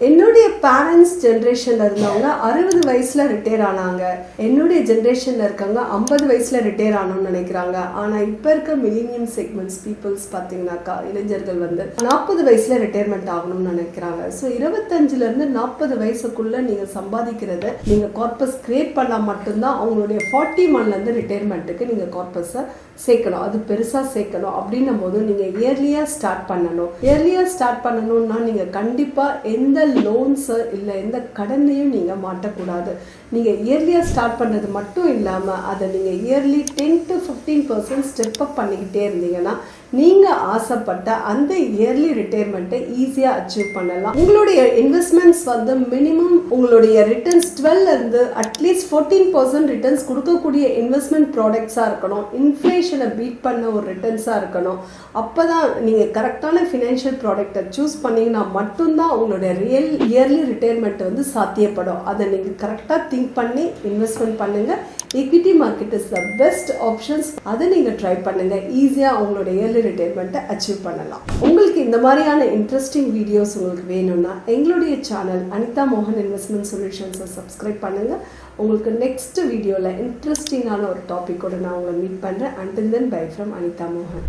என்னுடைய பேரண்ட்ஸ் ஜென்ரேஷன்ல இருந்தவங்க 60 வயசுல ரிட்டையர் ஆனாங்க. என்னுடைய ஜென்ரேஷன்ல இருக்கவங்க 50 வயசுல ரிட்டையர் ஆகணும்னு நினைக்கிறாங்க. ஆனா இப்ப இருக்க மில்லினியம் செக்மெண்ட்ஸ் பீப்புள்ஸ் பாத்தீங்கன்னாக்கா இளைஞர்கள் 40 வயசுல ரிட்டையர்மெண்ட் ஆகணும்னு நினைக்கிறாங்க. ஸோ 25ல இருந்து 40 வயசுக்குள்ள நீங்க சம்பாதிக்கிறத நீங்க கார்பஸ் கிரியேட் பண்ணா மட்டும்தான் அவங்களுடைய 41ல இருந்து ரிட்டையர்மெண்ட்டுக்கு நீங்க கார்பஸை சேர்க்கணும். அது பெருசா சேர்க்கணும் அப்படின்னும் போது நீங்க இயர்லியா ஸ்டார்ட் பண்ணணும். இயர்லியா ஸ்டார்ட் பண்ணணும்னா நீங்க கண்டிப்பா எந்த லோன்ஸ் இல்லை எந்த கடனையும் நீங்கள் மாட்டக்கூடாது. நீங்கள் இயர்லியாக ஸ்டார்ட் பண்ணுறது மட்டும் இல்லாமல் அதை நீங்கள் இயர்லி 10 to 15% ஸ்டெப் அப் பண்ணிக்கிட்டே இருந்தீங்கன்னா நீங்கள் ஆசைப்பட்ட அந்த இயர்லி ரிட்டையர்மெண்ட்டை ஈஸியாக அச்சீவ் பண்ணலாம். உங்களுடைய இன்வெஸ்ட்மெண்ட்ஸ் மினிமம் உங்களுடைய ரிட்டர்ன்ஸ் 12 இருந்து அட்லீஸ்ட் 14% ரிட்டர்ன்ஸ் கொடுக்கக்கூடிய இன்வெஸ்ட்மெண்ட் ப்ராடக்ட்ஸாக இருக்கணும். இன்ஃப்ளேஷனை பீட் பண்ண ஒரு ரிட்டர்ன்ஸாக இருக்கணும். அப்போ தான் நீங்கள் கரெக்டான ஃபினான்ஷியல் ப்ராடக்டை சூஸ் பண்ணிங்கன்னா மட்டும்தான் உங்களுடைய இயர்லி ரிட்டையர்மெண்ட் சாத்தியப்படும். அதை நீங்கள் கரெக்டாக திங்க் பண்ணி இன்வெஸ்ட்மெண்ட் பண்ணுங்கள். equity market is the best options. அதை நீங்கள் ட்ரை பண்ணுங்கள். ஈஸியாக உங்களோட இயர்லி ரிட்டையர்மெண்ட்டை அச்சீவ் பண்ணலாம். உங்களுக்கு இந்த மாதிரியான இன்ட்ரெஸ்டிங் வீடியோஸ் உங்களுக்கு வேணும்னா எங்களுடைய சேனல் அனிதா மோகன் இன்வெஸ்ட்மெண்ட் சொல்யூஷன்ஸை சப்ஸ்கிரைப் பண்ணுங்கள். உங்களுக்கு நெக்ஸ்ட் வீடியோவில் இன்ட்ரெஸ்டிங்கான ஒரு டாப்பிக்கோடு நான் உங்களை மீட் பண்ணுறேன். Until then, bye from Anita Mohan.